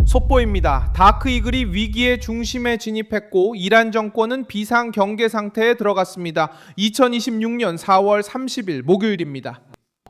속보입니다. 다크이글이 위기의 중심에 진입했고 이란 정권은 비상 경계 상태에 들어갔습니다. 2026년 4월 30일 목요일입니다.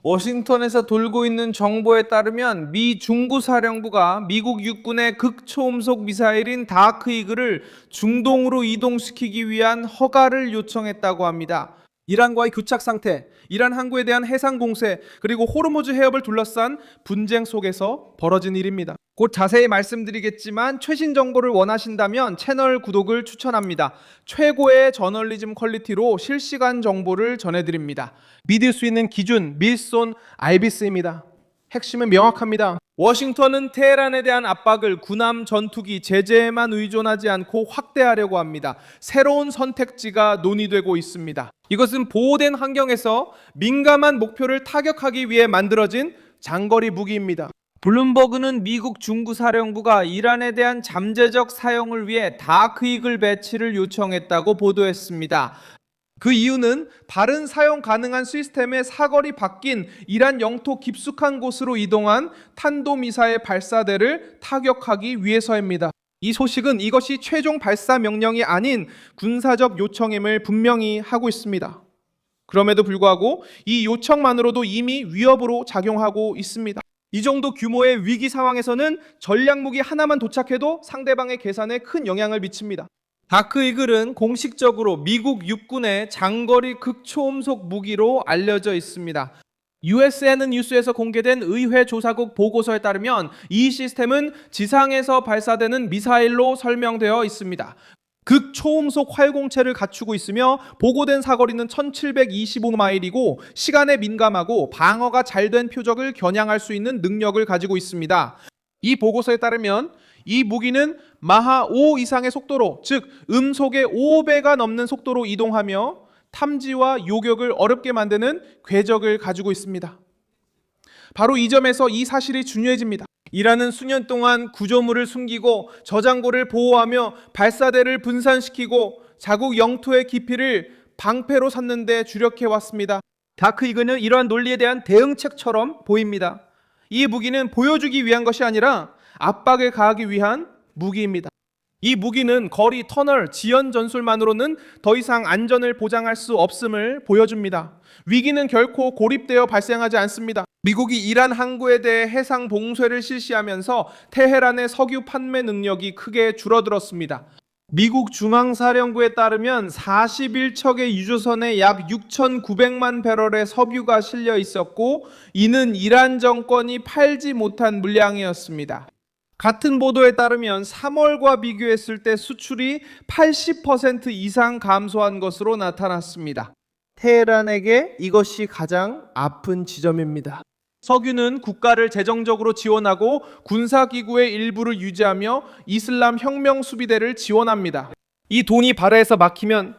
워싱턴에서 돌고 있는 정보에 따르면 미 중부사령부가 미국 육군의 극초음속 미사일인 다크이글을 중동으로 이동시키기 위한 허가를 요청했다고 합니다. 이란과의 교착 상태, 이란 항구에 대한 해상 공세, 그리고 호르무즈 해협을 둘러싼 분쟁 속에서 벌어진 일입니다. 곧 자세히 말씀드리겠지만 최신 정보를 원하신다면 채널 구독을 추천합니다. 최고의 저널리즘 퀄리티로 실시간 정보를 전해드립니다. 믿을 수 있는 기준, 밀손 IBC입니다. 핵심은 명확합니다. 워싱턴은 테헤란에 대한 압박을 군함 전투기 제재에만 의존하지 않고 확대하려고 합니다. 새로운 선택지가 논의되고 있습니다. 이것은 보호된 환경에서 민감한 목표를 타격하기 위해 만들어진 장거리 무기입니다. 블룸버그는 미국 중부사령부가 이란에 대한 잠재적 사용을 위해 다크이글 배치를 요청했다고 보도했습니다. 그 이유는 바른 사용 가능한 시스템의 사거리 바뀐 이란 영토 깊숙한 곳으로 이동한 탄도미사일 발사대를 타격하기 위해서입니다. 이 소식은 이것이 최종 발사 명령이 아닌 군사적 요청임을 분명히 하고 있습니다. 그럼에도 불구하고 이 요청만으로도 이미 위협으로 작용하고 있습니다. 이 정도 규모의 위기 상황에서는 전략무기 하나만 도착해도 상대방의 계산에 큰 영향을 미칩니다. 다크이글은 공식적으로 미국 육군의 장거리 극초음속 무기로 알려져 있습니다. USN 뉴스에서 공개된 의회 조사국 보고서에 따르면 이 시스템은 지상에서 발사되는 미사일로 설명되어 있습니다. 극초음속 활공체를 갖추고 있으며 보고된 사거리는 1725마일이고 시간에 민감하고 방어가 잘 된 표적을 겨냥할 수 있는 능력을 가지고 있습니다. 이 보고서에 따르면 이 무기는 마하 5 이상의 속도로, 즉 음속의 5배가 넘는 속도로 이동하며 탐지와 요격을 어렵게 만드는 궤적을 가지고 있습니다. 바로 이 점에서 이 사실이 중요해집니다. 이란은 수년 동안 구조물을 숨기고 저장고를 보호하며 발사대를 분산시키고 자국 영토의 깊이를 방패로 삼는 데 주력해왔습니다. 다크이글은 이러한 논리에 대한 대응책처럼 보입니다. 이 무기는 보여주기 위한 것이 아니라 압박을 가하기 위한 무기입니다. 이 무기는 거리, 터널, 지연 전술만으로는 더 이상 안전을 보장할 수 없음을 보여줍니다. 위기는 결코 고립되어 발생하지 않습니다. 미국이 이란 항구에 대해 해상 봉쇄를 실시하면서 테헤란의 석유 판매 능력이 크게 줄어들었습니다. 미국 중앙사령부에 따르면 41척의 유조선에 약 6,900만 배럴의 석유가 실려 있었고 이는 이란 정권이 팔지 못한 물량이었습니다. 같은 보도에 따르면 3월과 비교했을 때 수출이 80% 이상 감소한 것으로 나타났습니다. 테헤란에게 이것이 가장 아픈 지점입니다. 석유는 국가를 재정적으로 지원하고 군사기구의 일부를 유지하며 이슬람 혁명 수비대를 지원합니다. 이 돈이 발해에서 막히면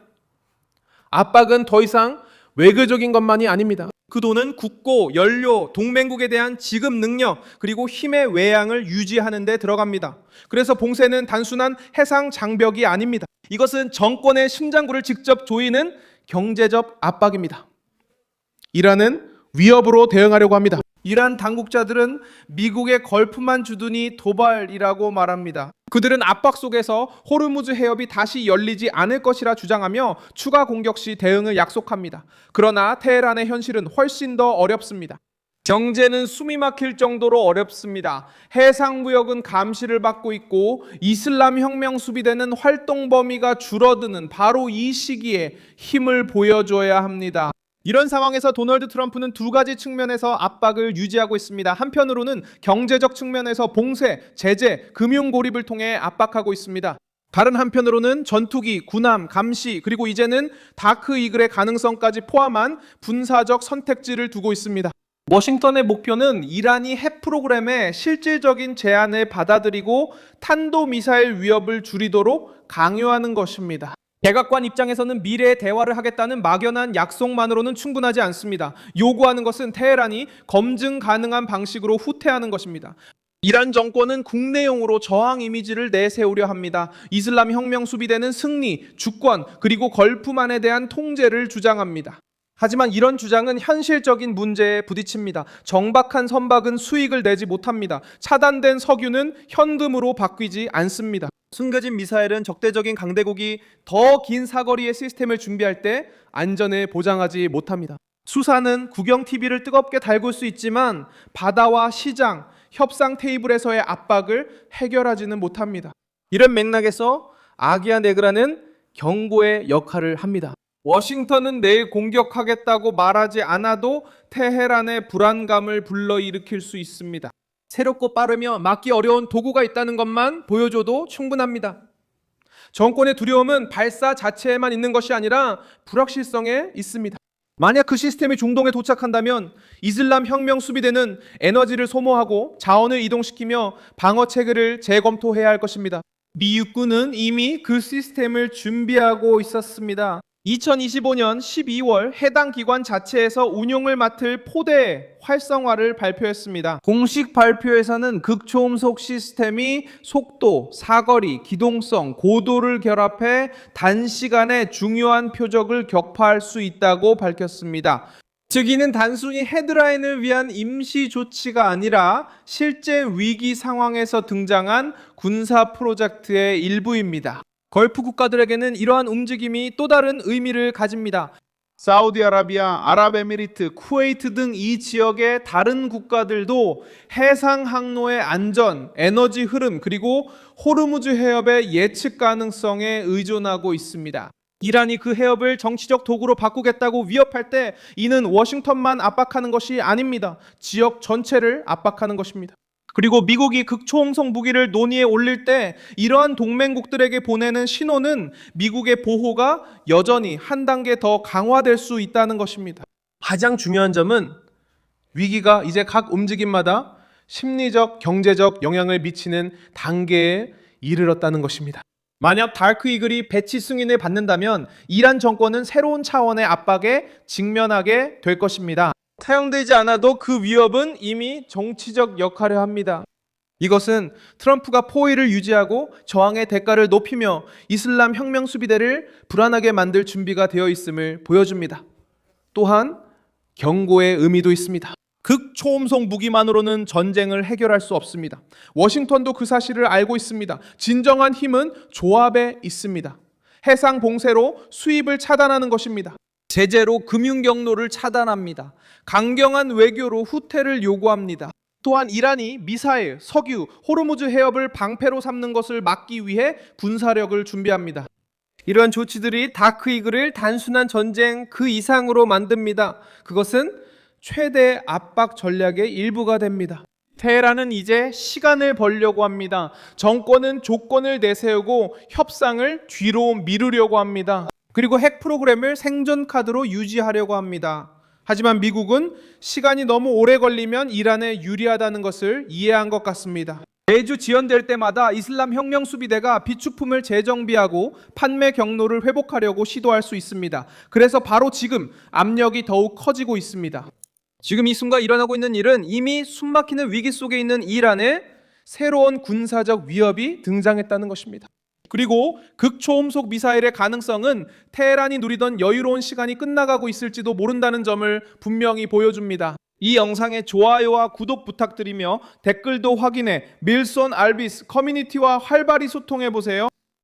압박은 더 이상 외교적인 것만이 아닙니다. 그 돈은 국고, 연료, 동맹국에 대한 지급 능력, 그리고 힘의 외양을 유지하는 데 들어갑니다. 그래서 봉쇄는 단순한 해상 장벽이 아닙니다. 이것은 정권의 심장구를 직접 조이는 경제적 압박입니다. 이란은 위협으로 대응하려고 합니다. 이란 당국자들은 미국의 걸프만 주둔이 도발이라고 말합니다. 그들은 압박 속에서 호르무즈 해협이 다시 열리지 않을 것이라 주장하며 추가 공격 시 대응을 약속합니다. 그러나 테헤란의 현실은 훨씬 더 어렵습니다. 경제는 숨이 막힐 정도로 어렵습니다. 해상무역은 감시를 받고 있고 이슬람 혁명 수비대는 활동 범위가 줄어드는 바로 이 시기에 힘을 보여줘야 합니다. 이런 상황에서 도널드 트럼프는 두 가지 측면에서 압박을 유지하고 있습니다. 한편으로는 경제적 측면에서 봉쇄, 제재, 금융 고립을 통해 압박하고 있습니다. 다른 한편으로는 전투기, 군함, 감시, 그리고 이제는 다크이글의 가능성까지 포함한 분사적 선택지를 두고 있습니다. 워싱턴의 목표는 이란이 핵 프로그램의 실질적인 제한을 받아들이고 탄도미사일 위협을 줄이도록 강요하는 것입니다. 백악관 입장에서는 미래의 대화를 하겠다는 막연한 약속만으로는 충분하지 않습니다. 요구하는 것은 테헤란이 검증 가능한 방식으로 후퇴하는 것입니다. 이란 정권은 국내용으로 저항 이미지를 내세우려 합니다. 이슬람 혁명 수비대는 승리, 주권, 그리고 걸프만에 대한 통제를 주장합니다. 하지만 이런 주장은 현실적인 문제에 부딪힙니다. 정박한 선박은 수익을 내지 못합니다. 차단된 석유는 현금으로 바뀌지 않습니다. 숨겨진 미사일은 적대적인 강대국이 더 긴 사거리의 시스템을 준비할 때 안전을 보장하지 못합니다. 수사는 국영 TV를 뜨겁게 달굴 수 있지만 바다와 시장, 협상 테이블에서의 압박을 해결하지는 못합니다. 이런 맥락에서 아기야 네그라는 경고의 역할을 합니다. 워싱턴은 내일 공격하겠다고 말하지 않아도 테헤란의 불안감을 불러일으킬 수 있습니다. 새롭고 빠르며 막기 어려운 도구가 있다는 것만 보여줘도 충분합니다. 정권의 두려움은 발사 자체에만 있는 것이 아니라 불확실성에 있습니다. 만약 그 시스템이 중동에 도착한다면 이슬람 혁명 수비대는 에너지를 소모하고 자원을 이동시키며 방어 체계를 재검토해야 할 것입니다. 미 육군은 이미 그 시스템을 준비하고 있었습니다. 2025년 12월 해당 기관 자체에서 운용을 맡을 포대 활성화를 발표했습니다. 공식 발표에서는 극초음속 시스템이 속도, 사거리, 기동성, 고도를 결합해 단시간에 중요한 표적을 격파할 수 있다고 밝혔습니다. 즉 이는 단순히 헤드라인을 위한 임시 조치가 아니라 실제 위기 상황에서 등장한 군사 프로젝트의 일부입니다. 걸프 국가들에게는 이러한 움직임이 또 다른 의미를 가집니다. 사우디아라비아, 아랍에미리트, 쿠웨이트 등 이 지역의 다른 국가들도 해상 항로의 안전, 에너지 흐름, 그리고 호르무즈 해협의 예측 가능성에 의존하고 있습니다. 이란이 그 해협을 정치적 도구로 바꾸겠다고 위협할 때 이는 워싱턴만 압박하는 것이 아닙니다. 지역 전체를 압박하는 것입니다. 그리고 미국이 극초음속 무기를 논의에 올릴 때 이러한 동맹국들에게 보내는 신호는 미국의 보호가 여전히 한 단계 더 강화될 수 있다는 것입니다. 가장 중요한 점은 위기가 이제 각 움직임마다 심리적, 경제적 영향을 미치는 단계에 이르렀다는 것입니다. 만약 다크 이글이 배치 승인을 받는다면 이란 정권은 새로운 차원의 압박에 직면하게 될 것입니다. 사용되지 않아도 그 위협은 이미 정치적 역할을 합니다. 이것은 트럼프가 포위를 유지하고 저항의 대가를 높이며 이슬람 혁명 수비대를 불안하게 만들 준비가 되어 있음을 보여줍니다. 또한 경고의 의미도 있습니다. 극초음속 무기만으로는 전쟁을 해결할 수 없습니다. 워싱턴도 그 사실을 알고 있습니다. 진정한 힘은 조합에 있습니다. 해상 봉쇄로 수입을 차단하는 것입니다. 제재로 금융 경로를 차단합니다. 강경한 외교로 후퇴를 요구합니다. 또한 이란이 미사일, 석유, 호르무즈 해협을 방패로 삼는 것을 막기 위해 군사력을 준비합니다. 이러한 조치들이 다크 이글을 단순한 전쟁 그 이상으로 만듭니다. 그것은 최대 압박 전략의 일부가 됩니다. 테헤란은 이제 시간을 벌려고 합니다. 정권은 조건을 내세우고 협상을 뒤로 미루려고 합니다. 그리고 핵 프로그램을 생존 카드로 유지하려고 합니다. 하지만 미국은 시간이 너무 오래 걸리면 이란에 유리하다는 것을 이해한 것 같습니다. 매주 지연될 때마다 이슬람 혁명 수비대가 비축품을 재정비하고 판매 경로를 회복하려고 시도할 수 있습니다. 그래서 바로 지금 압력이 더욱 커지고 있습니다. 지금 이 순간 일어나고 있는 일은 이미 숨막히는 위기 속에 있는 이란에 새로운 군사적 위협이 등장했다는 것입니다. 그리고 극초음속 미사일의 가능성은 테헤란이 누리던 여유로운 시간이 끝나가고 있을지도 모른다는 점을 분명히 보여줍니다. 이 영상에 좋아요와 구독 부탁드리며 댓글도 확인해 밀손 알비스 커뮤니티와 활발히 소통해보세요.